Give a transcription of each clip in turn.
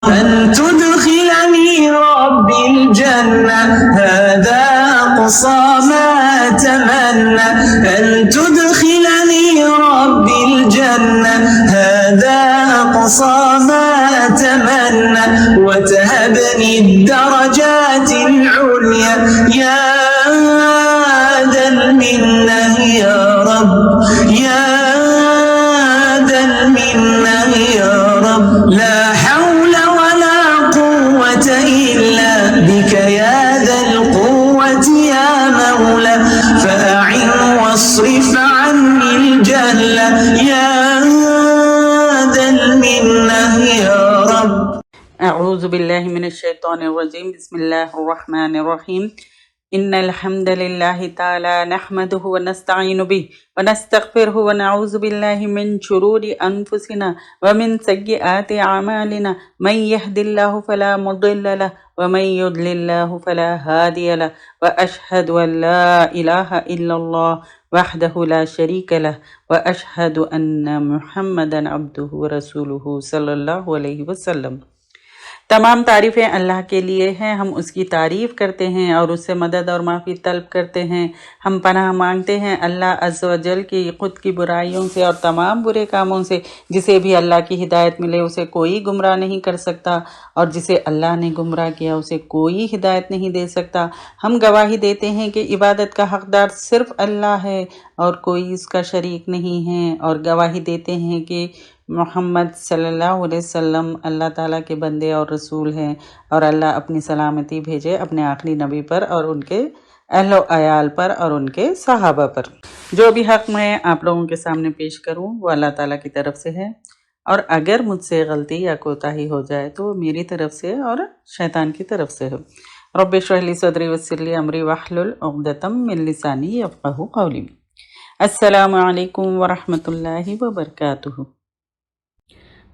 أن تدخلني ربي الجنة هذا أقصى ما أتمنى أن تدخلني ربي الجنة هذا أقصى ما أتمنى وتهبني الدرجات العليا يا ذا المنة يا رب يا ذا المنة يا رب لا حول ولا قوة إلا بك يا ذا القوة يا مولى فأعن واصرف عني الجهل يا ذا المنة يا رب. أعوذ بالله من الشيطان الرجيم. بسم الله الرحمن الرحيم. إن الحمد لله تعالى نحمده ونستعين به ونستغفره ونعوذ بالله من شرور أنفسنا ومن سيئات أعمالنا من يهد الله فلا مضل له ومن يضلل الله فلا هادي له وأشهد أن لا إله إلا الله وحده لا شريك له وأشهد أن محمدا عبده ورسوله صلی اللہ علیہ وسلم۔ تمام تعریفیں اللہ کے لیے ہیں، ہم اس کی تعریف کرتے ہیں اور اس سے مدد اور معافی طلب کرتے ہیں۔ ہم پناہ مانگتے ہیں اللہ عز و جل کی خود کی برائیوں سے اور تمام برے کاموں سے۔ جسے بھی اللہ کی ہدایت ملے اسے کوئی گمراہ نہیں کر سکتا، اور جسے اللہ نے گمراہ کیا اسے کوئی ہدایت نہیں دے سکتا۔ ہم گواہی دیتے ہیں کہ عبادت کا حقدار صرف اللہ ہے اور کوئی اس کا شریک نہیں ہے، اور گواہی دیتے ہیں کہ محمد صلی اللہ علیہ وسلم اللہ تعالیٰ کے بندے اور رسول ہیں، اور اللہ اپنی سلامتی بھیجے اپنے آخری نبی پر اور ان کے اہل و عیال پر اور ان کے صحابہ پر۔ جو بھی حق میں آپ لوگوں کے سامنے پیش کروں وہ اللہ تعالیٰ کی طرف سے ہے، اور اگر مجھ سے غلطی یا کوتاہی ہو جائے تو وہ میری طرف سے اور شیطان کی طرف سے ہے۔ رب اشرح لی صدری ویسر لی امری واحلل عقدۃ من لسانی یفقہوا قولی۔ السلام علیکم ورحمۃ اللہ وبرکاتہ۔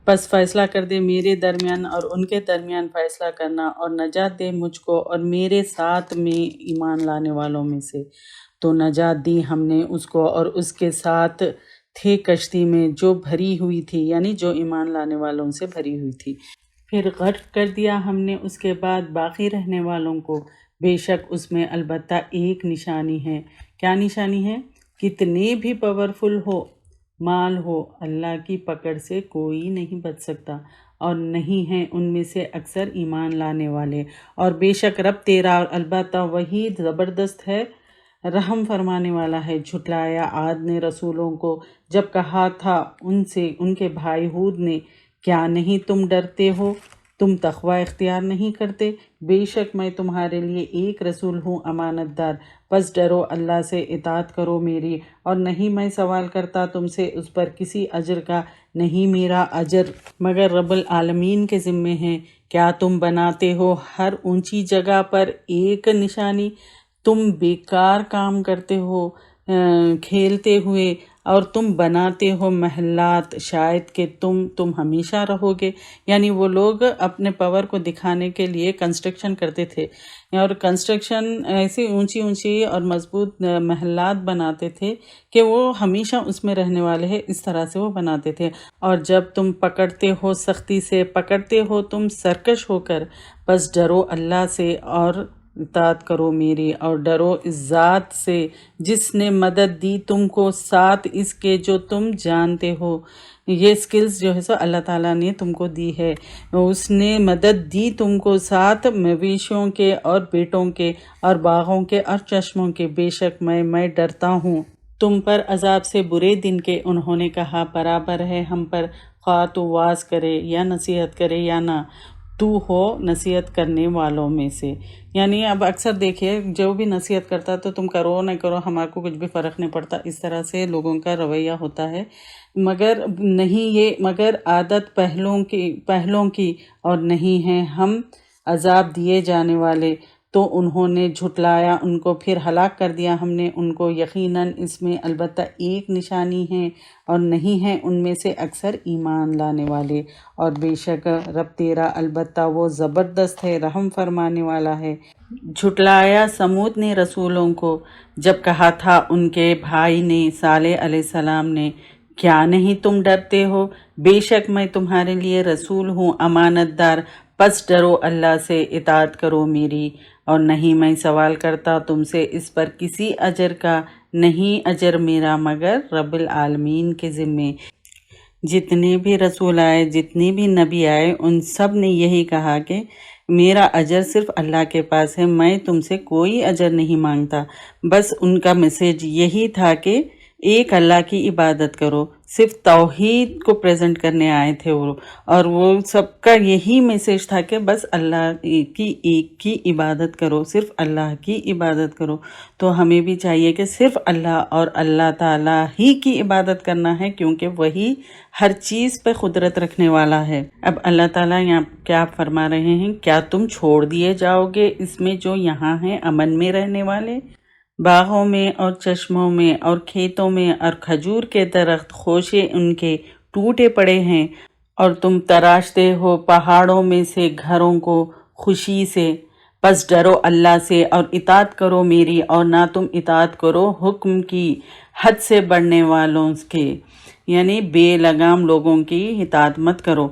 بس فیصلہ کر دے میرے درمیان اور ان کے درمیان فیصلہ کرنا، اور نجات دے مجھ کو اور میرے ساتھ میں ایمان لانے والوں میں سے۔ تو نجات دی ہم نے اس کو اور اس کے ساتھ تھے کشتی میں جو بھری ہوئی تھی، یعنی جو ایمان لانے والوں سے بھری ہوئی تھی۔ پھر غرق کر دیا ہم نے اس کے بعد باقی رہنے والوں کو۔ بے شک اس میں البتہ ایک نشانی ہے۔ کیا نشانی ہے؟ کتنے بھی پاورفل ہو، مال ہو، اللہ کی پکڑ سے کوئی نہیں بچ سکتا، اور نہیں ہیں ان میں سے اکثر ایمان لانے والے۔ اور بے شک رب تیرا البتہ وہی زبردست ہے، رحم فرمانے والا ہے۔ جھٹلایا عاد نے رسولوں کو جب کہا تھا ان سے ان کے بھائی ہود نے، کیا نہیں تم ڈرتے ہو، تم تقوی اختیار نہیں کرتے؟ بے شک میں تمہارے لیے ایک رسول ہوں امانت دار، پس ڈرو اللہ سے، اطاعت کرو میری، اور نہیں میں سوال کرتا تم سے اس پر کسی اجر کا، نہیں میرا اجر مگر رب العالمین کے ذمے ہے۔ کیا تم بناتے ہو ہر اونچی جگہ پر ایک نشانی؟ تم بیکار کام کرتے ہو کھیلتے ہوئے، اور تم بناتے ہو محلات، شاید کہ تم ہمیشہ رہو گے۔ یعنی وہ لوگ اپنے پاور کو دکھانے کے لیے کنسٹرکشن کرتے تھے، اور کنسٹرکشن ایسی اونچی اونچی اور مضبوط محلات بناتے تھے کہ وہ ہمیشہ اس میں رہنے والے ہیں، اس طرح سے وہ بناتے تھے۔ اور جب تم پکڑتے ہو سختی سے، پکڑتے ہو تم سرکش ہو کر، بس ڈرو اللہ سے اور اطاعت کرو میری، اور ڈرو اس ذات سے جس نے مدد دی تم کو ساتھ اس کے جو تم جانتے ہو۔ یہ سکلز جو ہے سو اللہ تعالیٰ نے تم کو دی ہے۔ اس نے مدد دی تم کو ساتھ مویشیوں کے اور بیٹوں کے اور باغوں کے اور چشموں کے۔ بے شک میں ڈرتا ہوں تم پر عذاب سے برے دن کے۔ انہوں نے کہا برابر ہے ہم پر، خواہ تو واز کرے یا نصیحت کرے یا نہ، تو ہو نصیحت کرنے والوں میں سے۔ یعنی اب اکثر دیکھیے جو بھی نصیحت کرتا تو تم کرو نہ کرو ہمارے کو کچھ بھی فرق نہیں پڑتا، اس طرح سے لوگوں کا رویہ ہوتا ہے۔ مگر نہیں، یہ مگر عادت پہلوں کی اور نہیں ہیں ہم عذاب دیے جانے والے۔ تو انہوں نے جھٹلایا ان کو، پھر ہلاک کر دیا ہم نے ان کو۔ یقیناً اس میں البتہ ایک نشانی ہے، اور نہیں ہیں ان میں سے اکثر ایمان لانے والے۔ اور بے شک رب تیرا البتہ وہ زبردست ہے، رحم فرمانے والا ہے۔ جھٹلایا سمود نے رسولوں کو جب کہا تھا ان کے بھائی نے، صالح علیہ السلام نے، کیا نہیں تم ڈرتے ہو؟ بے شک میں تمہارے لیے رسول ہوں امانت دار، پس ڈرو اللہ سے، اطاعت کرو میری، اور نہیں میں سوال کرتا تم سے اس پر کسی اجر کا، نہیں اجر میرا مگر رب العالمین کے ذمے۔ جتنے بھی رسول آئے، جتنے بھی نبی آئے، ان سب نے یہی کہا کہ میرا اجر صرف اللہ کے پاس ہے، میں تم سے کوئی اجر نہیں مانگتا۔ بس ان کا میسیج یہی تھا کہ ایک اللہ کی عبادت کرو، صرف توحید کو پریزنٹ کرنے آئے تھے وہ، اور وہ سب کا یہی میسیج تھا کہ بس اللہ کی ایک کی عبادت کرو، صرف اللہ کی عبادت کرو۔ تو ہمیں بھی چاہیے کہ صرف اللہ اور اللہ تعالیٰ ہی کی عبادت کرنا ہے، کیونکہ وہی ہر چیز پہ قدرت رکھنے والا ہے۔ اب اللہ تعالیٰ یہاں کیا فرما رہے ہیں، کیا تم چھوڑ دیے جاؤ گے اس میں جو یہاں ہیں امن میں رہنے والے؟ باغوں میں اور چشموں میں اور کھیتوں میں اور کھجور کے درخت خوشے ان کے ٹوٹے پڑے ہیں، اور تم تراشتے ہو پہاڑوں میں سے گھروں کو خوشی سے۔ پس ڈرو اللہ سے اور اطاعت کرو میری، اور نہ تم اطاعت کرو حکم کی حد سے بڑھنے والوں کے، یعنی بے لگام لوگوں کی اطاعت مت کرو،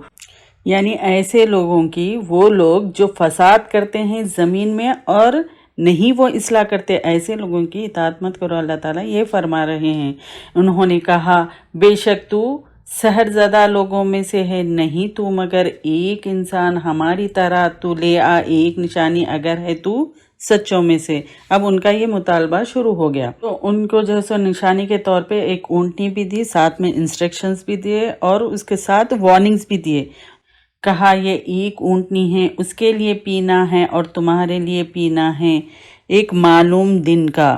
یعنی ایسے لوگوں کی، وہ لوگ جو فساد کرتے ہیں زمین میں اور نہیں وہ اصلاح کرتے، ایسے لوگوں کی اطاعت مت کرو۔ اللہ تعالیٰ یہ فرما رہے ہیں۔ انہوں نے کہا بے شک تو سحر زدہ لوگوں میں سے ہے، نہیں تو مگر ایک انسان ہماری طرح، تو لے آ ایک نشانی اگر ہے تو سچوں میں سے۔ اب ان کا یہ مطالبہ شروع ہو گیا، تو ان کو جو ہے سو نشانی کے طور پہ ایک اونٹنی بھی دی، ساتھ میں انسٹرکشنز بھی دیے اور اس کے ساتھ وارننگز بھی دیے۔ کہا یہ ایک اونٹنی ہے، اس کے لیے پینا ہے اور تمہارے لیے پینا ہے ایک معلوم دن کا،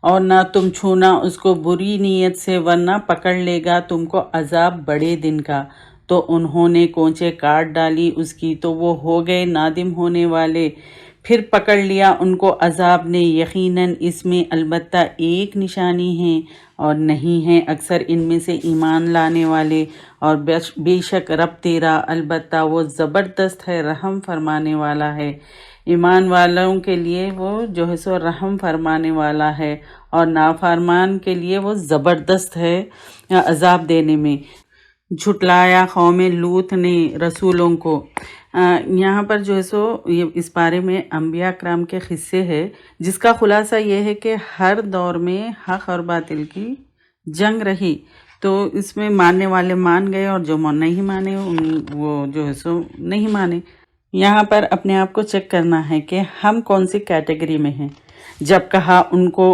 اور نہ تم چھونا اس کو بری نیت سے، ورنہ پکڑ لے گا تم کو عذاب بڑے دن کا۔ تو انہوں نے کونچے کاٹ ڈالی اس کی، تو وہ ہو گئے نادم ہونے والے۔ پھر پکڑ لیا ان کو عذاب نے، یقیناً اس میں البتہ ایک نشانی ہے، اور نہیں ہیں اکثر ان میں سے ایمان لانے والے، اور بے شک رب تیرا البتہ وہ زبردست ہے، رحم فرمانے والا ہے۔ ایمان والوں کے لیے وہ جو ہے سو رحم فرمانے والا ہے، اور نافرمان کے لیے وہ زبردست ہے عذاب دینے میں۔ جھٹلایا قوم لوط نے رسولوں کو۔ یہاں پر جو ہے سو یہ اس بارے میں انبیاء کرام کے قصے ہے، جس کا خلاصہ یہ ہے کہ ہر دور میں حق اور باطل کی جنگ رہی، تو اس میں ماننے والے مان گئے اور جو نہیں مانے وہ جو ہے سو نہیں مانے۔ یہاں پر اپنے آپ کو چیک کرنا ہے کہ ہم کون سی کیٹیگری میں ہیں۔ جب کہا ان کو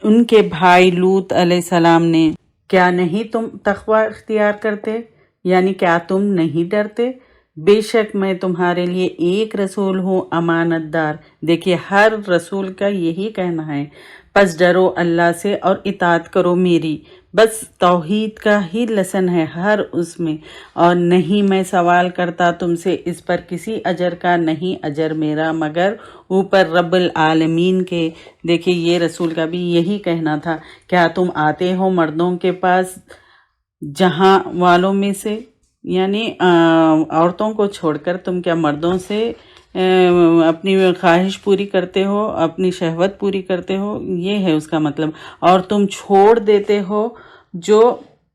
ان کے بھائی لوط علیہ السلام نے، کیا نہیں تم تقوی اختیار کرتے، یعنی کیا تم نہیں ڈرتے؟ بے شک میں تمہارے لیے ایک رسول ہوں امانت دار۔ دیکھیے ہر رسول کا یہی کہنا ہے، پس ڈرو اللہ سے اور اطاعت کرو میری۔ بس توحید کا ہی لیسن ہے ہر اس میں، اور نہیں میں سوال کرتا تم سے اس پر کسی اجر کا، نہیں اجر میرا مگر اوپر رب العالمین کے۔ دیکھیے یہ رسول کا بھی یہی کہنا تھا، کیا تم آتے ہو مردوں کے پاس جہاں والوں میں سے، یعنی عورتوں کو چھوڑ کر تم کیا مردوں سے اپنی خواہش پوری کرتے ہو، اپنی شہوت پوری کرتے ہو، یہ ہے اس کا مطلب۔ اور تم چھوڑ دیتے ہو جو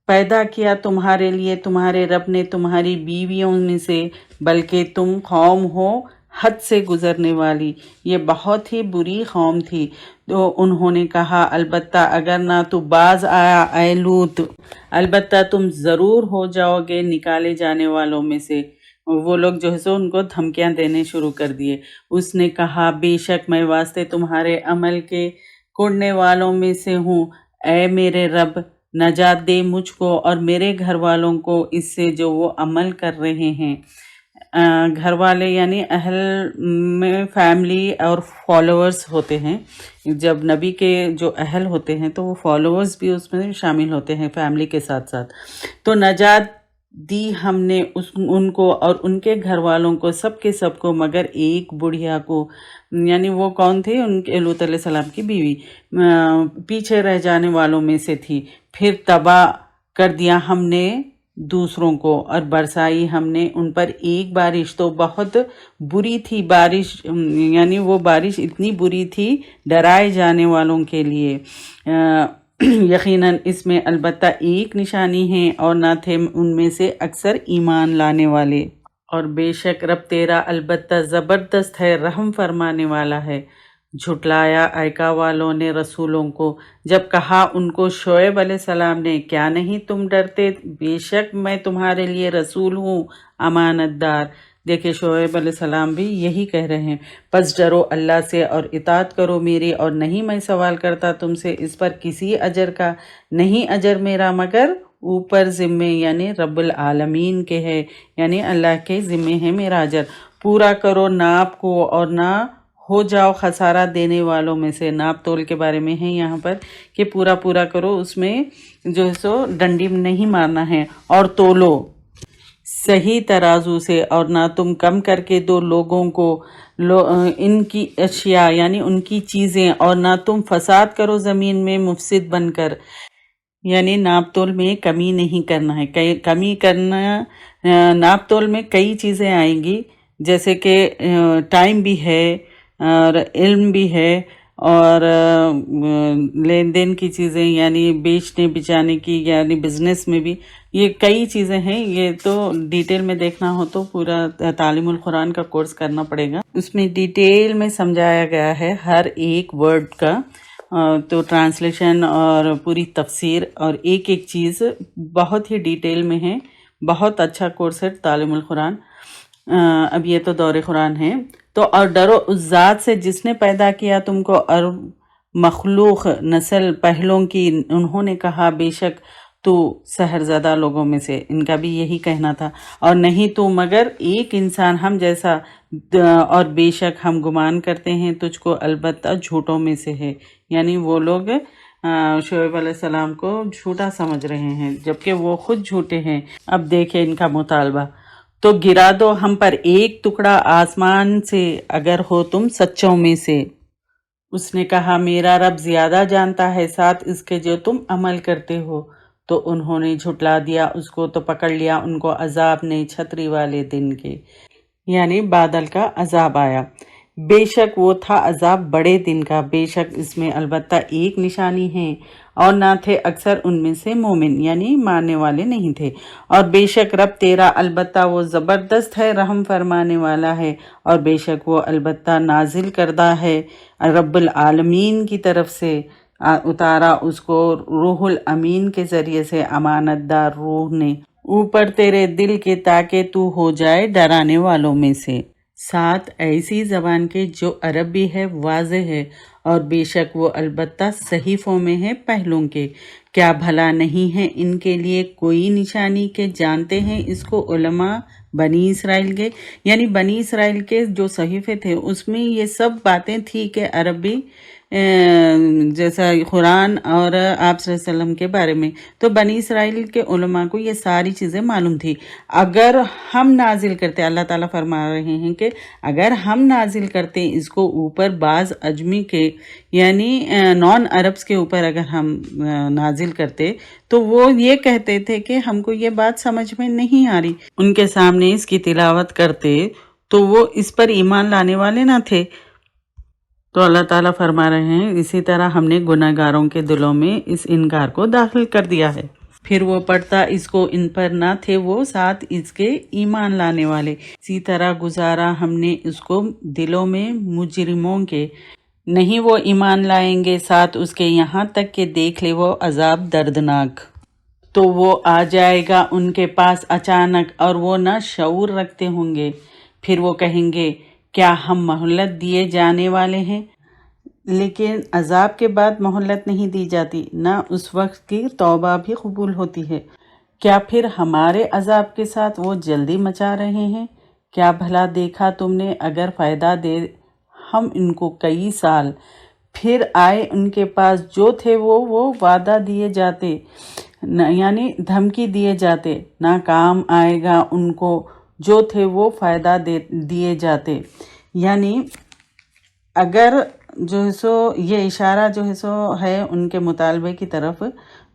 پیدا کیا تمہارے لیے تمہارے رب نے تمہاری بیویوں میں سے، بلکہ تم قوم ہو حد سے گزرنے والی۔ یہ بہت ہی بری قوم تھی۔ تو انہوں نے کہا البتہ اگر نہ تو باز آیا اے لوط، البتہ تم ضرور ہو جاؤ گے نکالے جانے والوں میں سے۔ وہ لوگ جو ہے سو ان کو دھمکیاں دینے شروع کر دیے۔ اس نے کہا بے شک میں واسطے تمہارے عمل کے کوڑنے والوں میں سے ہوں، اے میرے رب نجات دے مجھ کو اور میرے گھر والوں کو اس سے جو وہ عمل کر رہے ہیں۔ گھر والے یعنی اہل میں فیملی اور فالوورز ہوتے ہیں، جب نبی کے جو اہل ہوتے ہیں تو وہ فالوورز بھی اس میں شامل ہوتے ہیں فیملی کے ساتھ ساتھ۔ تو نجات دی ہم نے ان کو اور ان کے گھر والوں کو، سب کے سب کو، مگر ایک بڑھیا کو، یعنی وہ کون تھی؟ ان کے لوط علیہ السلام کی بیوی پیچھے رہ جانے والوں میں سے تھی۔ پھر تباہ کر دیا ہم نے دوسروں کو، اور برسائی ہم نے ان پر ایک بارش، تو بہت بری تھی بارش، یعنی وہ بارش اتنی بری تھی ڈرائے جانے والوں کے لیے۔ یقیناً اس میں البتہ ایک نشانی ہے اور نہ تھے ان میں سے اکثر ایمان لانے والے، اور بے شک رب تیرا البتہ زبردست ہے، رحم فرمانے والا ہے۔ جھٹلایا ایکا والوں نے رسولوں کو، جب کہا ان کو شعیب علیہ السلام نے، کیا نہیں تم ڈرتے، بے شک میں تمہارے لیے رسول ہوں امانت دار۔ دیکھیں شعیب علیہ السلام بھی یہی کہہ رہے ہیں، پس ڈرو اللہ سے اور اطاعت کرو میری، اور نہیں میں سوال کرتا تم سے اس پر کسی اجر کا، نہیں اجر میرا مگر اوپر ذمے یعنی رب العالمین کے ہے، یعنی اللہ کے ذمے ہے میرا اجر۔ پورا کرو ناپ کو اور نہ ہو جاؤ خسارہ دینے والوں میں سے۔ ناپ تول کے بارے میں ہے یہاں پر کہ پورا پورا کرو، اس میں جو ہے سو ڈنڈی نہیں مارنا ہے، اور تولو صحیح ترازو سے، اور نہ تم کم کر کے دو لوگوں کو ان کی اشیاء یعنی ان کی چیزیں، اور نہ تم فساد کرو زمین میں مفسد بن کر، یعنی ناپ تول میں کمی نہیں کرنا ہے۔ کمی کرنا، ناپ تول میں کئی چیزیں آئیں گی، جیسے کہ ٹائم بھی ہے اور علم بھی ہے، اور لین دین کی چیزیں یعنی بیچنے بچانے کی، یعنی بزنس میں بھی یہ کئی چیزیں ہیں۔ یہ تو ڈیٹیل میں دیکھنا ہو تو پورا تعلیم القرآن کا کورس کرنا پڑے گا، اس میں ڈیٹیل میں سمجھایا گیا ہے ہر ایک ورڈ کا، تو ٹرانسلیشن اور پوری تفسیر اور ایک ایک چیز بہت ہی ڈیٹیل میں ہے۔ بہت اچھا کورس ہے تعلیم القرآن۔ اب یہ تو دور قرآن ہے۔ تو اور ڈرو اس ذات سے جس نے پیدا کیا تم کو، اور مخلوق نسل پہلوں کی، انہوں نے کہا بے شک تو سحر زدہ لوگوں میں سے، ان کا بھی یہی کہنا تھا، اور نہیں تو مگر ایک انسان ہم جیسا، اور بے شک ہم گمان کرتے ہیں تجھ کو البتہ جھوٹوں میں سے ہے، یعنی وہ لوگ شعیب علیہ السلام کو جھوٹا سمجھ رہے ہیں جبکہ وہ خود جھوٹے ہیں۔ اب دیکھیں ان کا مطالبہ، تو گرا دو ہم پر ایک ٹکڑا آسمان سے اگر ہو تم سچوں میں سے۔ اس نے کہا میرا رب زیادہ جانتا ہے ساتھ اس کے جو تم عمل کرتے ہو۔ تو انہوں نے جھٹلا دیا اس کو، تو پکڑ لیا ان کو عذاب نے چھتری والے دن کے، یعنی بادل کا عذاب آیا۔ بے شک وہ تھا عذاب بڑے دن کا، بے شک اس میں البتہ ایک نشانی ہے، اور نہ تھے اکثر ان میں سے مومن، یعنی ماننے والے نہیں تھے۔ اور بے شک رب تیرا البتہ وہ زبردست ہے، رحم فرمانے والا ہے، اور بے شک وہ البتہ نازل کردہ ہے رب العالمین کی طرف سے، اتارا اس کو روح الامین کے ذریعے سے، امانت دار روح نے، اوپر تیرے دل کے تاکہ تو ہو جائے ڈرانے والوں میں سے۔ ساتھ ایسی زبان کے جو عربی ہے، واضح ہے، اور بے شک وہ البتہ صحیفوں میں ہے پہلوں کے۔ کیا بھلا نہیں ہے ان کے لیے کوئی نشانی کہ جانتے ہیں اس کو علماء بنی اسرائیل کے، یعنی بنی اسرائیل کے جو صحیفے تھے اس میں یہ سب باتیں تھی کہ عربی جیسا قرآن اور آپ صلی اللہ علیہ وسلم کے بارے میں، تو بنی اسرائیل کے علماء کو یہ ساری چیزیں معلوم تھی۔ اگر ہم نازل کرتے، اللہ تعالیٰ فرما رہے ہیں کہ اگر ہم نازل کرتے اس کو اوپر بعض اجمی کے یعنی نان عربس کے اوپر اگر ہم نازل کرتے تو وہ یہ کہتے تھے کہ ہم کو یہ بات سمجھ میں نہیں آ رہی، ان کے سامنے اس کی تلاوت کرتے تو وہ اس پر ایمان لانے والے نہ تھے۔ تو اللہ تعالیٰ فرما رہے ہیں اسی طرح ہم نے گناہ گاروں کے دلوں میں اس انکار کو داخل کر دیا ہے، پھر وہ پڑھتا اس کو ان پر نہ تھے وہ ساتھ اس کے ایمان لانے والے، اسی طرح گزارا ہم نے اس کو دلوں میں مجرموں کے، نہیں وہ ایمان لائیں گے ساتھ اس کے یہاں تک کہ دیکھ لے وہ عذاب دردناک، تو وہ آ جائے گا ان کے پاس اچانک اور وہ نہ شعور رکھتے ہوں گے، پھر وہ کہیں گے کیا ہم مہلت دیے جانے والے ہیں، لیکن عذاب کے بعد مہلت نہیں دی جاتی، نہ اس وقت کی توبہ بھی قبول ہوتی ہے۔ کیا پھر ہمارے عذاب کے ساتھ وہ جلدی مچا رہے ہیں؟ کیا بھلا دیکھا تم نے اگر فائدہ دے ہم ان کو کئی سال، پھر آئے ان کے پاس جو تھے وہ وعدہ دیے جاتے یعنی دھمکی دیے جاتے، نہ کام آئے گا ان کو جو تھے وہ فائدہ دیے جاتے، یعنی اگر جو ہے سو یہ اشارہ جو ہے سو ہے ان کے مطالبے کی طرف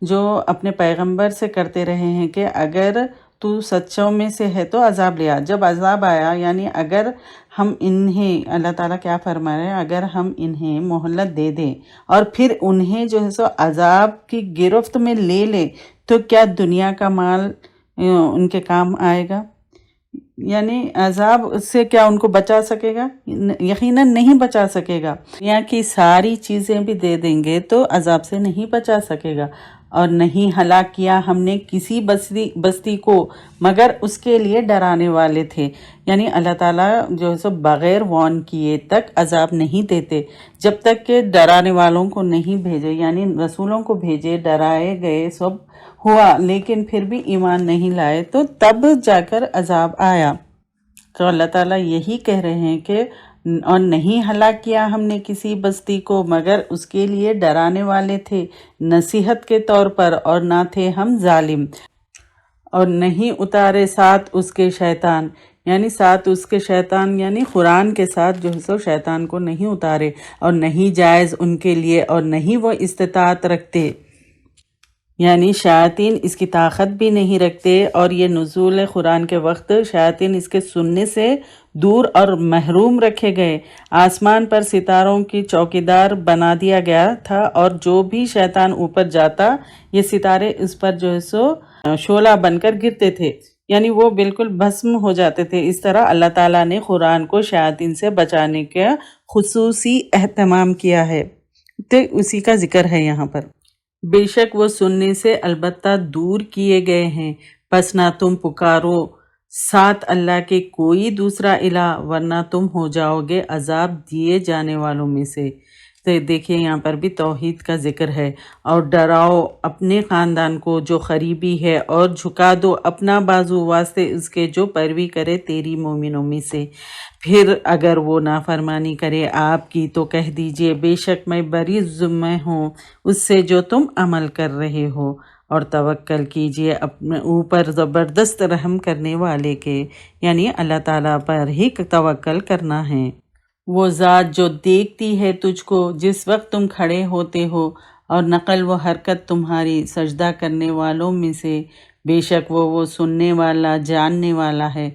جو اپنے پیغمبر سے کرتے رہے ہیں کہ اگر تو سچوں میں سے ہے تو عذاب لیا۔ جب عذاب آیا یعنی اگر ہم انہیں، اللہ تعالیٰ کیا فرما رہے ہیں، اگر ہم انہیں مہلت دے دیں اور پھر انہیں جو ہے سو عذاب کی گرفت میں لے لیں تو کیا دنیا کا مال ان کے کام آئے گا؟ یعنی عذاب سے کیا ان کو بچا سکے گا؟ یقیناً نہیں بچا سکے گا۔ دنیا کی ساری چیزیں بھی دے دیں گے تو عذاب سے نہیں بچا سکے گا۔ اور نہیں ہلاک کیا ہم نے کسی بستی کو مگر اس کے لیے ڈرانے والے تھے۔ یعنی اللہ تعالیٰ جو ہے سو بغیر وارن کیے تک عذاب نہیں دیتے جب تک کہ ڈرانے والوں کو نہیں بھیجے، یعنی رسولوں کو بھیجے، ڈرائے گئے، سب ہوا لیکن پھر بھی ایمان نہیں لائے تو تب جا کر عذاب آیا۔ تو اللہ تعالیٰ یہی کہہ رہے ہیں کہ اور نہیں ہلاک کیا ہم نے کسی بستی کو مگر اس کے لیے ڈرانے والے تھے نصیحت کے طور پر، اور نہ تھے ہم ظالم، اور نہیں اتارے ساتھ اس کے شیطان، یعنی ساتھ اس کے شیطان یعنی قرآن کے ساتھ جو ہے سو شیطان کو نہیں اتارے، اور نہیں جائز ان کے لیے، اور نہیں وہ استطاعت رکھتے، یعنی شیاطین اس کی طاقت بھی نہیں رکھتے۔ اور یہ نزول قرآن کے وقت شیاطین اس کے سننے سے دور اور محروم رکھے گئے، آسمان پر ستاروں کی چوکیدار بنا دیا گیا تھا، اور جو بھی شیطان اوپر جاتا یہ ستارے اس پر جو ہے سو شعلہ بن کر گرتے تھے، یعنی وہ بالکل بھسم ہو جاتے تھے۔ اس طرح اللہ تعالیٰ نے قرآن کو شیاطین سے بچانے کا خصوصی اہتمام کیا ہے، تو اسی کا ذکر ہے یہاں پر۔ بے شک وہ سننے سے البتہ دور کیے گئے ہیں، پس نہ تم پکارو ساتھ اللہ کے کوئی دوسرا الہ ورنہ تم ہو جاؤ گے عذاب دیے جانے والوں میں سے۔ تو دیکھیں یہاں پر بھی توحید کا ذکر ہے۔ اور ڈراؤ اپنے خاندان کو جو قریبی ہے، اور جھکا دو اپنا بازو واسطے اس کے جو پیروی کرے تیری مومنوں میں سے۔ پھر اگر وہ نافرمانی کرے آپ کی تو کہہ دیجئے بے شک میں بری ذمہ ہوں اس سے جو تم عمل کر رہے ہو، اور توکل کیجئے اپنے اوپر زبردست رحم کرنے والے کے، یعنی اللہ تعالیٰ پر ہی توکل کرنا ہے۔ وہ ذات جو دیکھتی ہے تجھ کو جس وقت تم کھڑے ہوتے ہو، اور نقل و حرکت تمہاری سجدہ کرنے والوں میں سے، بے شک وہ سننے والا جاننے والا ہے۔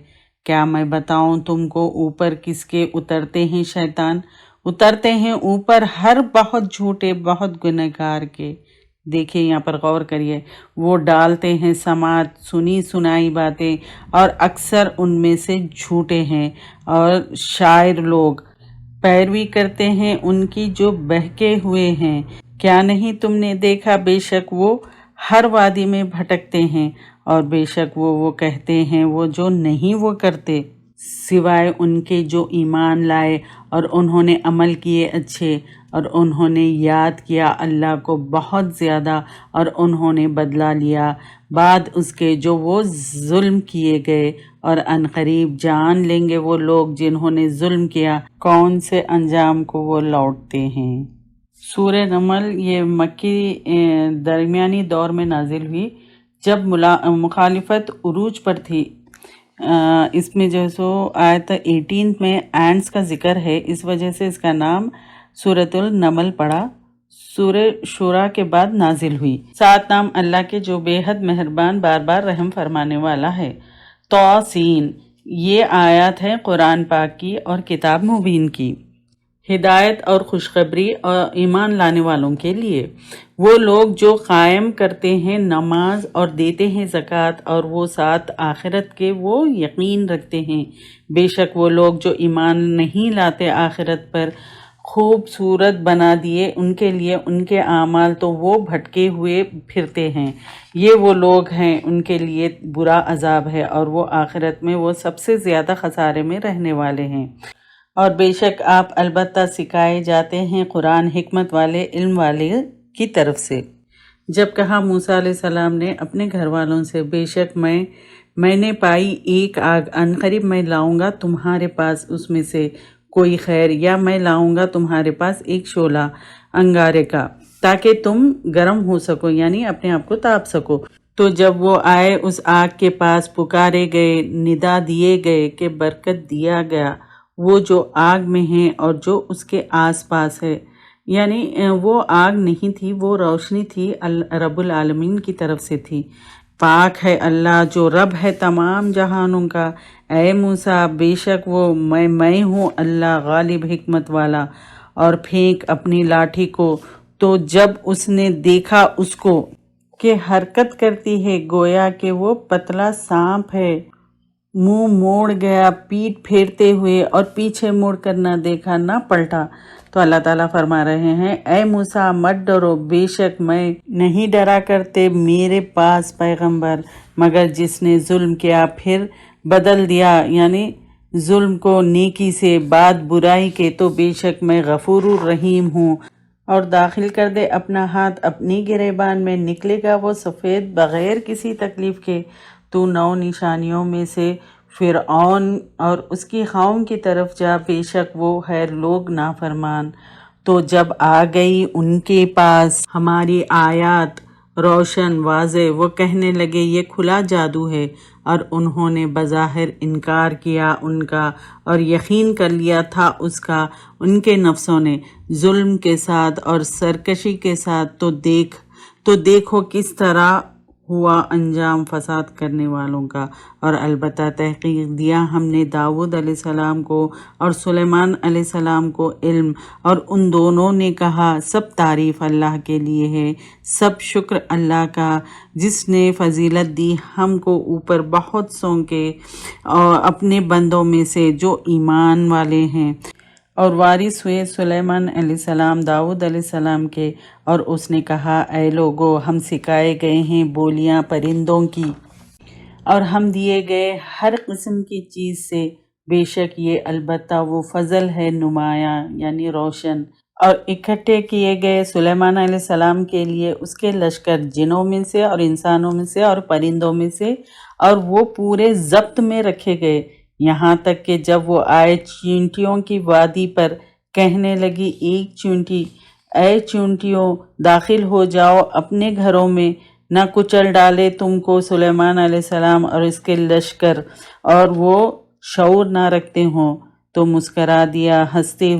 کیا میں بتاؤں تم کو اوپر کس کے اترتے ہیں شیطان؟ اترتے ہیں اوپر ہر بہت جھوٹے بہت گنہگار کے۔ دیکھیں یہاں پر غور کریے، وہ ڈالتے ہیں سماعت سنی سنائی باتیں، اور اکثر ان میں سے جھوٹے ہیں، اور شاعر لوگ پیروی کرتے ہیں ان کی جو بہکے ہوئے ہیں۔ کیا نہیں تم نے دیکھا بے شک وہ ہر وادی میں بھٹکتے ہیں، اور بے شک وہ کہتے ہیں وہ جو نہیں وہ کرتے، سوائے ان کے جو ایمان لائے اور انہوں نے عمل کیے اچھے، اور انہوں نے یاد کیا اللہ کو بہت زیادہ، اور انہوں نے بدلہ لیا بعد اس کے جو وہ ظلم کیے گئے، اور عنقریب جان لیں گے وہ لوگ جنہوں نے ظلم کیا کون سے انجام کو وہ لوٹتے ہیں۔ سورہ نمل یہ مکی درمیانی دور میں نازل ہوئی جب مخالفت عروج پر تھی۔ اس میں جو سو آیت 18 میں اینٹس کا ذکر ہے، اس وجہ سے اس کا نام سورۃ النمل پڑا۔ سورہ شورا کے بعد نازل ہوئی۔ 7 نام اللہ کے جو بے حد مہربان بار بار رحم فرمانے والا ہے۔ توسین یہ آیات ہے قرآن پاک کی اور کتاب مبین کی، ہدایت اور خوشخبری اور ایمان لانے والوں کے لیے۔ وہ لوگ جو قائم کرتے ہیں نماز اور دیتے ہیں زکوٰۃ، اور وہ ساتھ آخرت کے وہ یقین رکھتے ہیں، بے شک وہ لوگ جو ایمان نہیں لاتے آخرت پر، خوبصورت بنا دیے ان کے لیے ان کے اعمال تو وہ بھٹکے ہوئے پھرتے ہیں۔ یہ وہ لوگ ہیں ان کے لیے برا عذاب ہے، اور وہ آخرت میں وہ سب سے زیادہ خسارے میں رہنے والے ہیں۔ اور بے شک آپ البتہ سکھائے جاتے ہیں قرآن حکمت والے علم والے کی طرف سے۔ جب کہا موسیٰ علیہ السلام نے اپنے گھر والوں سے، بے شک میں نے پائی ایک آگ، عنقریب میں لاؤں گا تمہارے پاس اس میں سے کوئی خیر، یا میں لاؤں گا تمہارے پاس ایک شعلہ انگارے کا تاکہ تم گرم ہو سکو، یعنی اپنے آپ کو تاپ سکو۔ تو جب وہ آئے اس آگ کے پاس، پکارے گئے، ندا دیے گئے کہ برکت دیا گیا وہ جو آگ میں ہے اور جو اس کے آس پاس ہے، یعنی وہ آگ نہیں تھی، وہ روشنی تھی رب العالمین کی طرف سے تھی۔ پاک ہے اللہ جو رب ہے تمام جہانوں کا، اے موسیٰ بے شک وہ میں ہوں اللہ غالب حکمت والا۔ اور پھینک اپنی لاٹھی کو۔ تو جب اس نے دیکھا اس کو کہ حرکت کرتی ہے گویا کہ وہ پتلا سانپ ہے، منہ موڑ گیا پیٹھ پھیرتے ہوئے اور پیچھے مڑ کر نہ دیکھا نہ پلٹا۔ تو اللہ تعالیٰ فرما رہے ہیں اے موسیٰ مت ڈرو، بے شک میں نہیں ڈرا کرتے میرے پاس پیغمبر مگر جس نے ظلم کیا پھر بدل دیا، یعنی ظلم کو نیکی سے بعد برائی کے، تو بے شک میں غفور الرحیم ہوں۔ اور داخل کر دے اپنا ہاتھ اپنی گریبان میں، نکلے گا وہ سفید بغیر کسی تکلیف کے۔ تو 9 نشانیوں میں سے فرعون اور اس کی قوم کی طرف جا، بے شک وہ ہے لوگ نافرمان۔ تو جب آ گئی ان کے پاس ہماری آیات روشن واضح، وہ کہنے لگے یہ کھلا جادو ہے، اور انہوں نے بظاہر انکار کیا ان کا اور یقین کر لیا تھا اس کا ان کے نفسوں نے ظلم کے ساتھ اور سرکشی کے ساتھ۔ تو دیکھو کس طرح ہوا انجام فساد کرنے والوں کا۔ اور البتہ تحقیق دیا ہم نے داؤد علیہ السلام کو اور سلیمان علیہ السلام کو علم، اور ان دونوں نے کہا سب تعریف اللہ کے لیے ہے، سب شکر اللہ کا جس نے فضیلت دی ہم کو اوپر بہت سوں کے اپنے بندوں میں سے جو ایمان والے ہیں۔ اور وارث ہوئے سلیمان علیہ السلام داؤد علیہ السلام کے، اور اس نے کہا اے لوگو ہم سکھائے گئے ہیں بولیاں پرندوں کی، اور ہم دیے گئے ہر قسم کی چیز سے، بے شک یہ البتہ وہ فضل ہے نمایاں یعنی روشن۔ اور اکٹھے کیے گئے سلیمان علیہ السلام کے لیے اس کے لشکر جنوں میں سے اور انسانوں میں سے اور پرندوں میں سے، اور وہ پورے ضبط میں رکھے گئے، یہاں تک کہ جب وہ آئے چیونٹیوں کی وادی پر، کہنے لگی ایک چیونٹی اے چیونٹیوں داخل ہو جاؤ اپنے گھروں میں، نہ کچل ڈالے تم کو سلیمان علیہ السلام اور اس کے لشکر، اور وہ شعور نہ رکھتے ہوں۔ تو مسکرا دیا ہنستے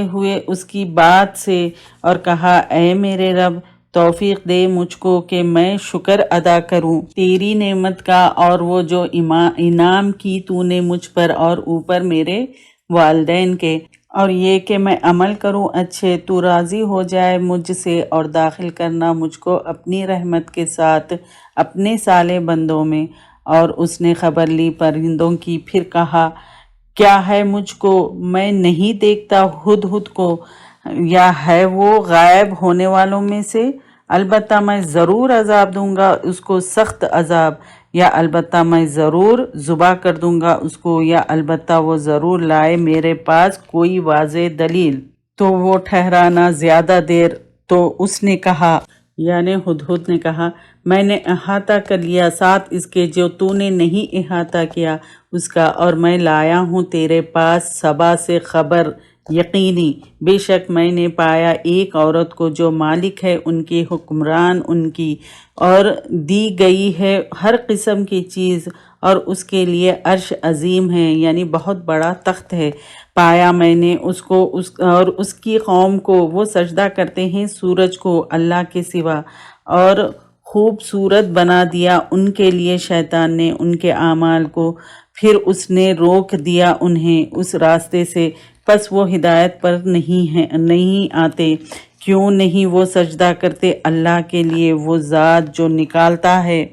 ہوئے اس کی بات سے، اور کہا اے میرے رب توفیق دے مجھ کو کہ میں شکر ادا کروں تیری نعمت کا، اور وہ جو انعام کی تو نے مجھ پر اور اوپر میرے والدین کے، اور یہ کہ میں عمل کروں اچھے، تو راضی ہو جائے مجھ سے اور داخل کرنا مجھ کو اپنی رحمت کے ساتھ اپنے صالح بندوں میں۔ اور اس نے خبر لی پرندوں کی، پھر کہا کیا ہے مجھ کو، میں نہیں دیکھتا ہدہد کو، یا ہے وہ غائب ہونے والوں میں سے؟ البتہ میں ضرور عذاب دوں گا اس کو سخت عذاب، یا البتہ میں ضرور ذبح کر دوں گا اس کو، یا البتہ وہ ضرور لائے میرے پاس کوئی واضح دلیل۔ تو وہ ٹھہرانا زیادہ دیر۔ تو اس نے کہا یعنی ہدہد نے کہا میں نے احاطہ کر لیا ساتھ اس کے جو تو نے نہیں احاطہ کیا اس کا، اور میں لایا ہوں تیرے پاس سبا سے خبر یقینی، بے شک میں نے پایا ایک عورت کو جو مالک ہے ان کی، حکمران ان کی، اور دی گئی ہے ہر قسم کی چیز، اور اس کے لیے عرش عظیم ہے یعنی بہت بڑا تخت ہے۔ پایا میں نے اس کو اور اس کی قوم کو، وہ سجدہ کرتے ہیں سورج کو اللہ کے سوا، اور خوبصورت بنا دیا ان کے لیے شیطان نے ان کے اعمال کو، پھر اس نے روک دیا انہیں اس راستے سے، پس وہ ہدایت پر نہیں آتے۔ کیوں نہیں وہ سجدہ کرتے اللہ کے لیے، وہ ذات جو نکالتا ہے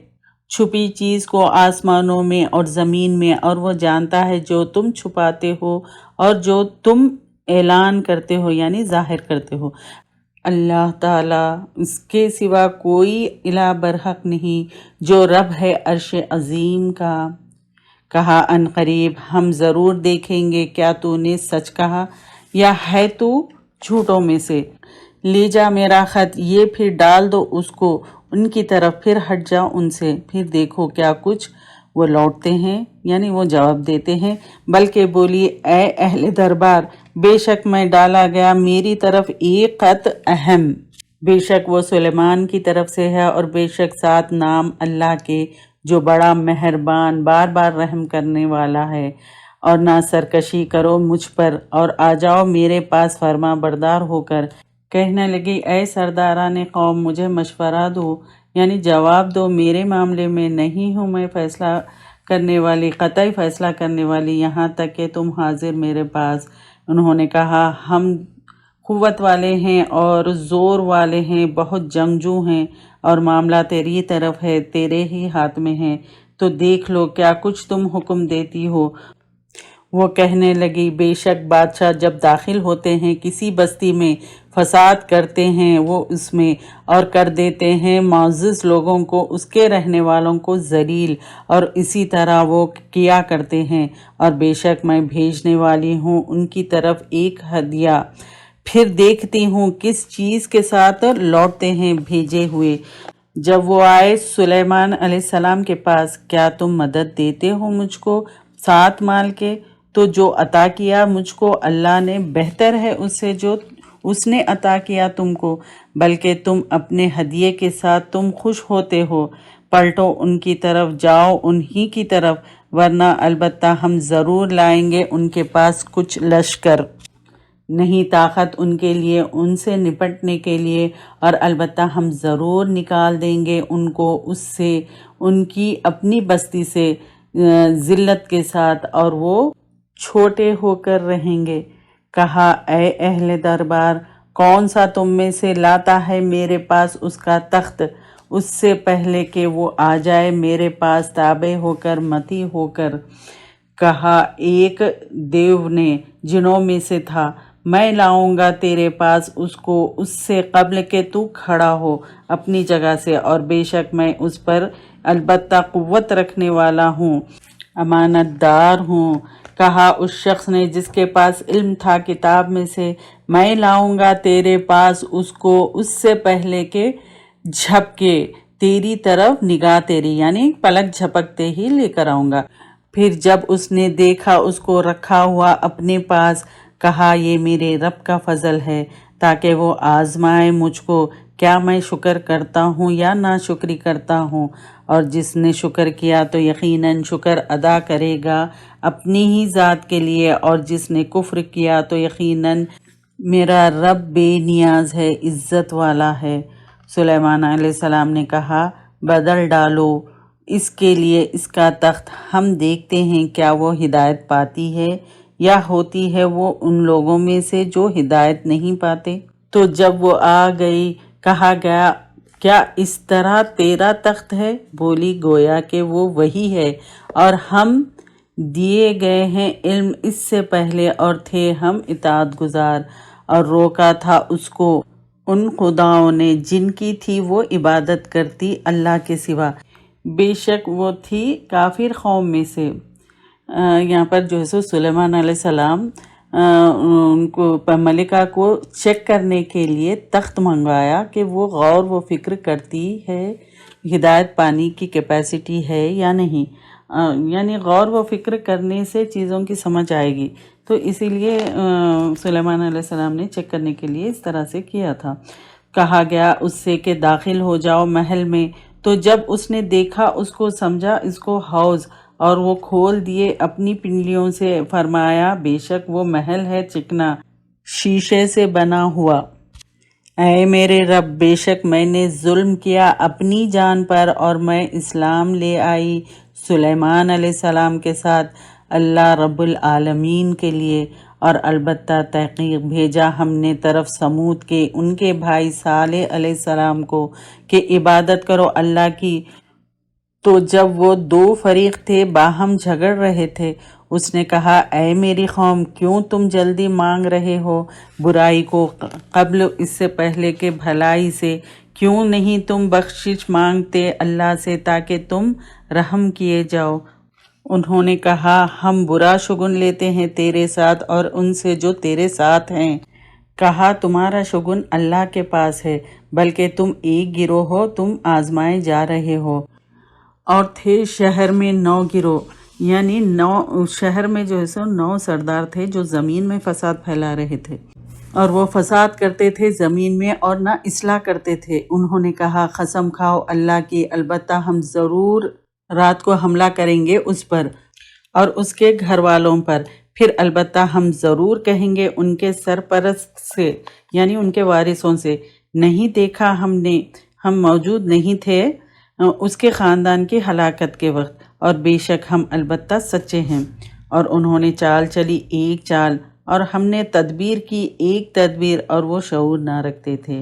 چھپی چیز کو آسمانوں میں اور زمین میں، اور وہ جانتا ہے جو تم چھپاتے ہو اور جو تم اعلان کرتے ہو یعنی ظاہر کرتے ہو۔ اللہ تعالیٰ اس کے سوا کوئی الہ برحق نہیں جو رب ہے عرش عظیم کا۔ کہا ان قریب ہم ضرور دیکھیں گے کیا تو نے سچ کہا یا ہے تو جھوٹوں میں سے۔ لے جا میرا خط، یہ پھر ڈال دو اس کو ان کی طرف، پھر ہٹ جاؤ ان سے، پھر دیکھو کیا کچھ وہ لوٹتے ہیں یعنی وہ جواب دیتے ہیں۔ بلکہ بولی اے اہل دربار، بے شک میں ڈالا گیا میری طرف ایک خط اہم، بے شک وہ سلیمان کی طرف سے ہے، اور بے شک ساتھ نام اللہ کے جو بڑا مہربان بار بار رحم کرنے والا ہے۔ اور نہ سرکشی کرو مجھ پر، اور آ جاؤ میرے پاس فرما بردار ہو کر۔ کہنے لگی اے سرداران قوم مجھے مشورہ دو یعنی جواب دو، میرے معاملے میں نہیں ہوں میں فیصلہ کرنے والی، قطعی فیصلہ کرنے والی، یہاں تک کہ تم حاضر میرے پاس۔ انہوں نے کہا ہم قوت والے ہیں اور زور والے ہیں، بہت جنگجو ہیں، اور معاملہ تیری طرف ہے، تیرے ہی ہاتھ میں ہے، تو دیکھ لو کیا کچھ تم حکم دیتی ہو۔ وہ کہنے لگی بے شک بادشاہ جب داخل ہوتے ہیں کسی بستی میں، فساد کرتے ہیں وہ اس میں، اور کر دیتے ہیں معزز لوگوں کو، اس کے رہنے والوں کو ذلیل، اور اسی طرح وہ کیا کرتے ہیں، اور بے شک میں بھیجنے والی ہوں ان کی طرف ایک ہدیہ، پھر دیکھتی ہوں کس چیز کے ساتھ لوٹتے ہیں بھیجے ہوئے۔ جب وہ آئے سلیمان علیہ السلام کے پاس، کیا تم مدد دیتے ہو مجھ کو ساتھ مال کے؟ تو جو عطا کیا مجھ کو اللہ نے بہتر ہے اس سے جو اس نے عطا کیا تم کو، بلکہ تم اپنے ہدیے کے ساتھ تم خوش ہوتے ہو۔ پلٹو ان کی طرف، جاؤ انہی کی طرف، ورنہ البتہ ہم ضرور لائیں گے ان کے پاس کچھ لشکر، نہیں طاقت ان کے لیے ان سے نپٹنے کے لیے، اور البتہ ہم ضرور نکال دیں گے ان کو اس سے، ان کی اپنی بستی سے ذلت کے ساتھ، اور وہ چھوٹے ہو کر رہیں گے۔ کہا اے اہل دربار، کون سا تم میں سے لاتا ہے میرے پاس اس کا تخت، اس سے پہلے کہ وہ آ جائے میرے پاس تابع ہو کر، متی ہو کر۔ کہا ایک دیو نے جنوں میں سے تھا، میں لاؤں گا تیرے پاس اس کو اس سے قبل کہ تو کھڑا ہو اپنی جگہ سے، اور بے شک میں اس پر البتہ قوت رکھنے والا ہوں، امانت دار ہوں۔ کہا اس شخص نے جس کے پاس علم تھا کتاب میں سے، میں لاؤں گا تیرے پاس اس کو اس سے پہلے کہ جھپکے تیری طرف نگاہ تیری، یعنی پلک جھپکتے ہی لے کر آؤں گا۔ پھر جب اس نے دیکھا اس کو رکھا ہوا اپنے پاس، کہا یہ میرے رب کا فضل ہے تاکہ وہ آزمائے مجھ کو، کیا میں شکر کرتا ہوں یا ناشکری کرتا ہوں، اور جس نے شکر کیا تو یقیناً شکر ادا کرے گا اپنی ہی ذات کے لیے، اور جس نے کفر کیا تو یقیناً میرا رب بے نیاز ہے، عزت والا ہے۔ سلیمان علیہ السلام نے کہا بدل ڈالو اس کے لیے اس کا تخت، ہم دیکھتے ہیں کیا وہ ہدایت پاتی ہے یا ہوتی ہے وہ ان لوگوں میں سے جو ہدایت نہیں پاتے۔ تو جب وہ آ گئی، کہا گیا کیا اس طرح تیرا تخت ہے؟ بولی گویا کہ وہ وہی ہے، اور ہم دیے گئے ہیں علم اس سے پہلے، اور تھے ہم اطاعت گزار۔ اور روکا تھا اس کو ان خداؤں نے جن کی تھی وہ عبادت کرتی اللہ کے سوا، بے شک وہ تھی کافر قوم میں سے۔ یہاں پر جو ہے سو سلیمان علیہ السلام ان کو ملکہ کو چیک کرنے کے لیے تخت منگوایا کہ وہ غور و فکر کرتی ہے، ہدایت پانے کی کیپیسٹی ہے یا نہیں، یعنی غور و فکر کرنے سے چیزوں کی سمجھ آئے گی، تو اسی لیے سلیمان علیہ السلام نے چیک کرنے کے لیے اس طرح سے کیا تھا۔ کہا گیا اس سے کہ داخل ہو جاؤ محل میں، تو جب اس نے دیکھا اس کو سمجھا اس کو حوض، اور وہ کھول دیے اپنی پنڈلیوں سے، فرمایا بے شک وہ محل ہے چکنا شیشے سے بنا ہوا۔ اے میرے رب، بے شک میں نے ظلم کیا اپنی جان پر، اور میں اسلام لے آئی سلیمان علیہ السلام کے ساتھ اللہ رب العالمین کے لیے، اور البتہ تحقیق بھیجا ہم نے طرف سمود کے ان کے بھائی صالح علیہ السلام کو کہ عبادت کرو اللہ کی۔ تو جب وہ دو فریق تھے باہم جھگڑ رہے تھے، اس نے کہا اے میری قوم، کیوں تم جلدی مانگ رہے ہو برائی کو قبل اس سے پہلے کہ بھلائی سے؟ کیوں نہیں تم بخشش مانگتے اللہ سے تاکہ تم رحم کیے جاؤ؟ انہوں نے کہا ہم برا شگن لیتے ہیں تیرے ساتھ اور ان سے جو تیرے ساتھ ہیں۔ کہا تمہارا شگن اللہ کے پاس ہے، بلکہ تم ایک گروہ ہو، تم آزمائے جا رہے ہو۔ اور تھے شہر میں 9 گروہ، یعنی 9 شہر میں جو ہے سو 9 سردار تھے جو زمین میں فساد پھیلا رہے تھے، اور وہ فساد کرتے تھے زمین میں اور نہ اصلاح کرتے تھے۔ انہوں نے کہا قسم کھاؤ اللہ کی، البتہ ہم ضرور رات کو حملہ کریں گے اس پر اور اس کے گھر والوں پر، پھر البتہ ہم ضرور کہیں گے ان کے سرپرست سے، یعنی ان کے وارثوں سے، نہیں دیکھا ہم نے ہم موجود نہیں تھے اس کے خاندان کی ہلاکت کے وقت، اور بے شک ہم البتہ سچے ہیں۔ اور انہوں نے چال چلی ایک چال، اور ہم نے تدبیر کی ایک تدبیر، اور وہ شعور نہ رکھتے تھے۔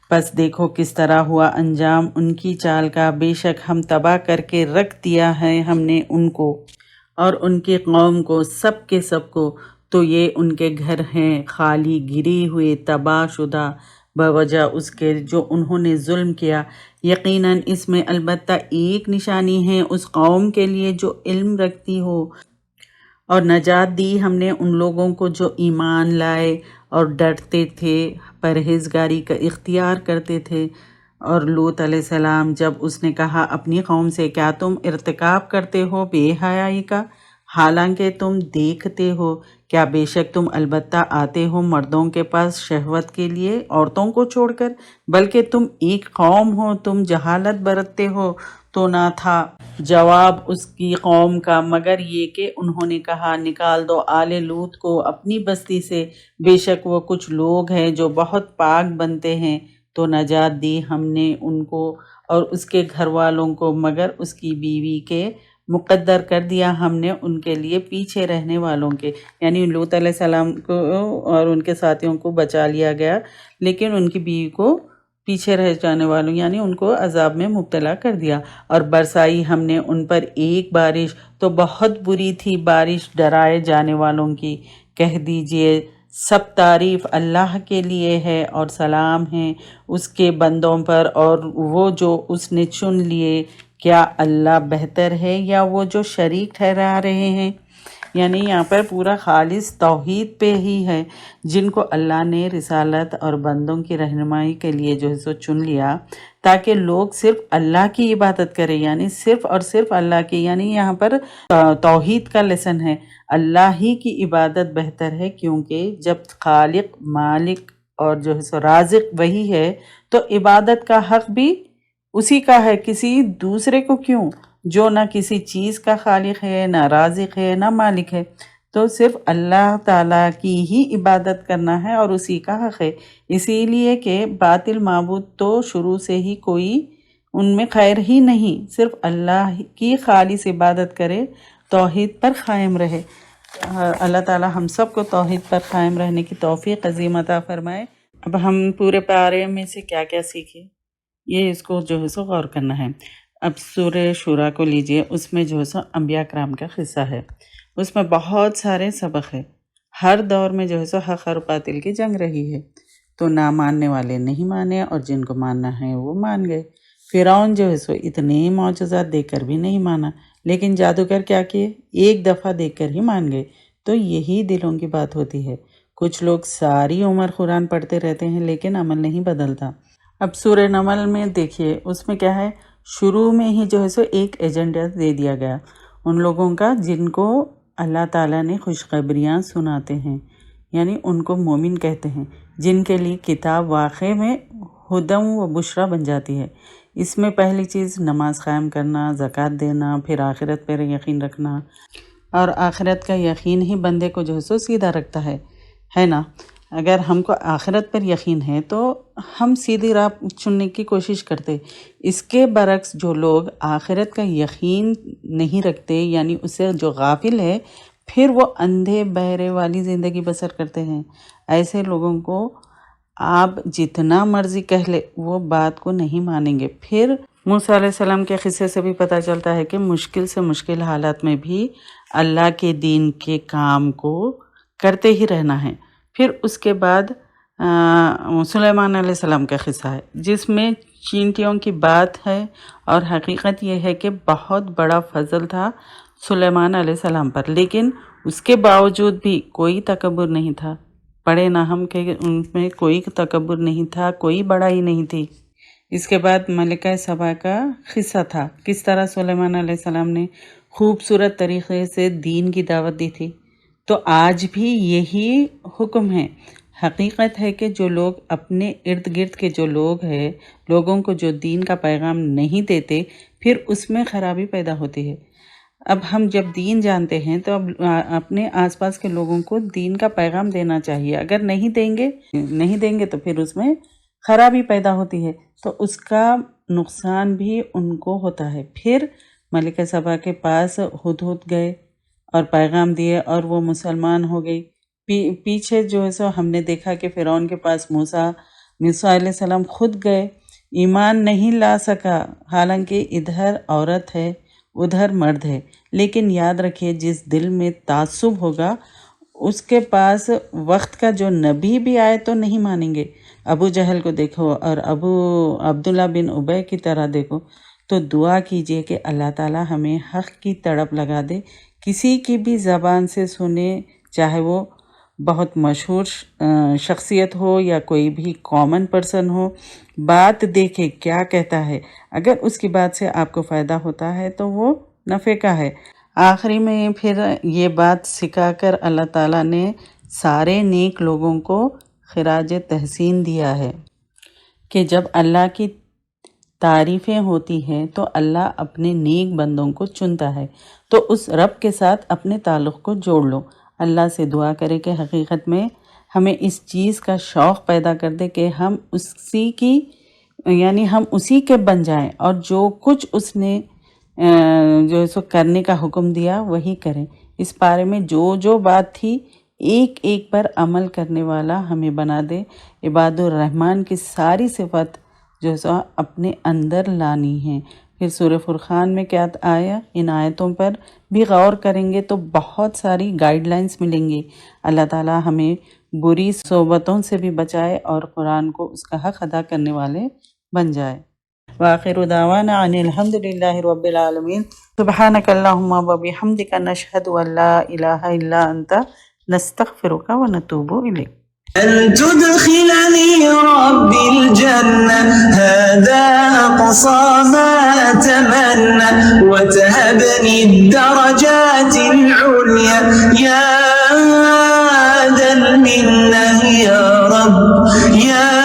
پس دیکھو کس طرح ہوا انجام ان کی چال کا، بے شک ہم تباہ کر کے رکھ دیا ہے ہم نے ان کو اور ان کی قوم کو، سب کے سب کو۔ تو یہ ان کے گھر ہیں خالی گرے ہوئے، تباہ شدہ، بوجہ اس کے جو انہوں نے ظلم کیا۔ یقیناً اس میں البتہ ایک نشانی ہے اس قوم کے لیے جو علم رکھتی ہو، اور نجات دی ہم نے ان لوگوں کو جو ایمان لائے اور ڈرتے تھے، پرہیزگاری کا اختیار کرتے تھے۔ اور لوط علیہ السلام جب اس نے کہا اپنی قوم سے، کیا تم ارتکاب کرتے ہو بے حیائی کا، حالانکہ تم دیکھتے ہو، کیا بے شک تم البتہ آتے ہو مردوں کے پاس شہوت کے لیے عورتوں کو چھوڑ کر، بلکہ تم ایک قوم ہو، تم جہالت برتتے ہو۔ تو نہ تھا جواب اس کی قوم کا مگر یہ کہ انہوں نے کہا، نکال دو آل لوط کو اپنی بستی سے، بے شک وہ کچھ لوگ ہیں جو بہت پاک بنتے ہیں۔ تو نجات دی ہم نے ان کو اور اس کے گھر والوں کو، مگر اس کی بیوی کے مقدر کر دیا ہم نے ان کے لیے پیچھے رہنے والوں کے، یعنی لوط علیہ السلام کو اور ان کے ساتھیوں کو بچا لیا گیا، لیکن ان کی بیوی کو پیچھے رہ جانے والوں یعنی ان کو عذاب میں مبتلا کر دیا۔ اور برسائی ہم نے ان پر ایک بارش، تو بہت بری تھی بارش ڈرائے جانے والوں کی۔ کہہ دیجئے سب تعریف اللہ کے لیے ہے، اور سلام ہے اس کے بندوں پر اور وہ جو اس نے چن لیے۔ کیا اللہ بہتر ہے یا وہ جو شریک ٹھہرا رہے ہیں؟ یعنی یہاں پر پورا خالص توحید پہ ہی ہے، جن کو اللہ نے رسالت اور بندوں کی رہنمائی کے لیے جو ہے سو چن لیا، تاکہ لوگ صرف اللہ کی عبادت کریں، یعنی صرف اور صرف اللہ کی، یعنی یہاں پر توحید کا لیسن ہے۔ اللہ ہی کی عبادت بہتر ہے، کیونکہ جب خالق، مالک اور جو ہے سو رازق وہی ہے، تو عبادت کا حق بھی اسی کا ہے، کسی دوسرے کو کیوں، جو نہ کسی چیز کا خالق ہے، نہ رازق ہے، نہ مالک ہے۔ تو صرف اللہ تعالیٰ کی ہی عبادت کرنا ہے اور اسی کا حق ہے، اسی لیے کہ باطل معبود تو شروع سے ہی کوئی ان میں خیر ہی نہیں، صرف اللہ کی خالص عبادت کرے، توحید پر قائم رہے۔ اللہ تعالیٰ ہم سب کو توحید پر قائم رہنے کی توفیق عظیم عطا فرمائے۔ اب ہم پورے پارے میں سے کیا کیا سیکھیں، یہ اس کو جو ہے سو غور کرنا ہے۔ اب سورہ شورا کو لیجئے، اس میں جو ہے سو انبیاء کرام کا قصہ ہے، اس میں بہت سارے سبق ہے۔ ہر دور میں جو ہے سو حق اور باطل کی جنگ رہی ہے، تو نہ ماننے والے نہیں مانے، اور جن کو ماننا ہے وہ مان گئے۔ فرعون جو ہے سو اتنے معجزات دیکھ کر بھی نہیں مانا، لیکن جادوگر کیا کیے، ایک دفعہ دیکھ کر ہی مان گئے۔ تو یہی دلوں کی بات ہوتی ہے، کچھ لوگ ساری عمر قرآن پڑھتے رہتے ہیں لیکن عمل نہیں بدلتا۔ اب سورہ نمل میں دیکھیے، اس میں کیا ہے، شروع میں ہی جو ہے سو ایک ایجنڈا دے دیا گیا ان لوگوں کا جن کو اللہ تعالیٰ نے خوشخبریاں سناتے ہیں، یعنی ان کو مومن کہتے ہیں، جن کے لیے کتاب واقع میں ہدم و بشرا بن جاتی ہے۔ اس میں پہلی چیز نماز قائم کرنا، زکوٰۃ دینا، پھر آخرت پر یقین رکھنا، اور آخرت کا یقین ہی بندے کو جو ہے سو سیدھا رکھتا ہے نا۔ اگر ہم کو آخرت پر یقین ہے تو ہم سیدھی راہ چننے کی کوشش کرتے۔ اس کے برعکس جو لوگ آخرت کا یقین نہیں رکھتے، یعنی اس سے جو غافل ہے، پھر وہ اندھے بہرے والی زندگی بسر کرتے ہیں۔ ایسے لوگوں کو آپ جتنا مرضی کہہ لے، وہ بات کو نہیں مانیں گے۔ پھر موسیٰ علیہ السلام کے قصے سے بھی پتہ چلتا ہے کہ مشکل سے مشکل حالات میں بھی اللہ کے دین کے کام کو کرتے ہی رہنا ہے۔ پھر اس کے بعد سلیمان علیہ السلام کا قصہ ہے، جس میں چینٹیوں کی بات ہے، اور حقیقت یہ ہے کہ بہت بڑا فضل تھا سلیمان علیہ السلام پر، لیکن اس کے باوجود بھی کوئی تکبر نہیں تھا۔ پڑھے نہ ہم کہ ان میں کوئی تکبر نہیں تھا، کوئی بڑائی نہیں تھی۔ اس کے بعد ملکہ سبا کا قصہ تھا، کس طرح سلیمان علیہ السلام نے خوبصورت طریقے سے دین کی دعوت دی تھی۔ تو آج بھی یہی حکم ہے۔ حقیقت ہے کہ جو لوگ اپنے ارد گرد کے جو لوگ ہیں، لوگوں کو جو دین کا پیغام نہیں دیتے، پھر اس میں خرابی پیدا ہوتی ہے۔ اب ہم جب دین جانتے ہیں تو اب اپنے آس پاس کے لوگوں کو دین کا پیغام دینا چاہیے۔ اگر نہیں دیں گے تو پھر اس میں خرابی پیدا ہوتی ہے تو اس کا نقصان بھی ان کو ہوتا ہے۔ پھر ملکہ سبا کے پاس ہدہد گئے اور پیغام دیے اور وہ مسلمان ہو گئی۔ پیچھے جو ہے سو ہم نے دیکھا کہ فرعون کے پاس موسیٰ علیہ السلام خود گئے، ایمان نہیں لا سکا، حالانکہ ادھر عورت ہے ادھر مرد ہے۔ لیکن یاد رکھیے جس دل میں تعصب ہوگا اس کے پاس وقت کا جو نبی بھی آئے تو نہیں مانیں گے۔ ابو جہل کو دیکھو اور عبداللہ بن ابی کی طرح دیکھو، تو دعا کیجئے کہ اللہ تعالی ہمیں حق کی تڑپ لگا دے۔ کسی کی بھی زبان سے سنے، چاہے وہ بہت مشہور شخصیت ہو یا کوئی بھی کامن پرسن ہو، بات دیکھے کیا کہتا ہے، اگر اس کی بات سے آپ کو فائدہ ہوتا ہے تو وہ نفع کا ہے۔ آخری میں پھر یہ بات سکھا کر اللہ تعالیٰ نے سارے نیک لوگوں کو خراج تحسین دیا ہے کہ جب اللہ کی تعریفیں ہوتی ہیں تو اللہ اپنے نیک بندوں کو چنتا ہے، تو اس رب کے ساتھ اپنے تعلق کو جوڑ لو۔ اللہ سے دعا کرے کہ حقیقت میں ہمیں اس چیز کا شوق پیدا کر دے کہ ہم ہم اسی کے بن جائیں اور جو کچھ اس نے جو سو کرنے کا حکم دیا وہی کریں۔ اس بارے میں جو بات تھی ایک ایک پر عمل کرنے والا ہمیں بنا دے۔ عباد الرحمن کی ساری صفت جو سو اپنے اندر لانی ہیں۔ پھر سورہ فرقان میں کیا آیا، ان آیتوں پر بھی غور کریں گے تو بہت ساری گائیڈ لائنز ملیں گی۔ اللہ تعالی ہمیں بری صحبتوں سے بھی بچائے اور قرآن کو اس کا حق ادا کرنے والے بن جائے۔ وآخر دعوانا ان الحمد للہ رب العالمین۔ سبحانک اللہم و بحمدک، نشہد ان لا الہ الا انت، نستغفرک و نتوب الیک۔ أن تدخلني ربي الجنة هذا أقصى ما أتمنى، وتهبني الدرجات العليا يا ذا المنة يا رب يا